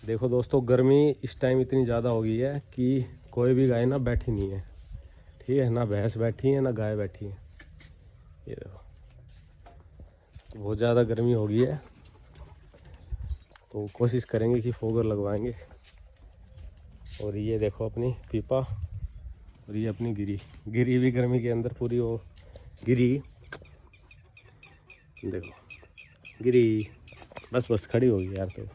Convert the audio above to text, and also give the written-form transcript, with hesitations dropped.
देखो दोस्तों, गर्मी इस टाइम इतनी ज़्यादा हो गई है कि कोई भी गाय ना बैठी नहीं है, ठीक है ना, भैंस बैठी है ना गाय बैठी है। ये देखो, तो बहुत ज़्यादा गर्मी हो गई है, तो कोशिश करेंगे कि फोगर लगवाएंगे। और ये देखो अपनी पीपा, और ये अपनी गिरी भी गर्मी के अंदर पूरी वो गिरी, देखो गिरी बस खड़ी होगी यार। तो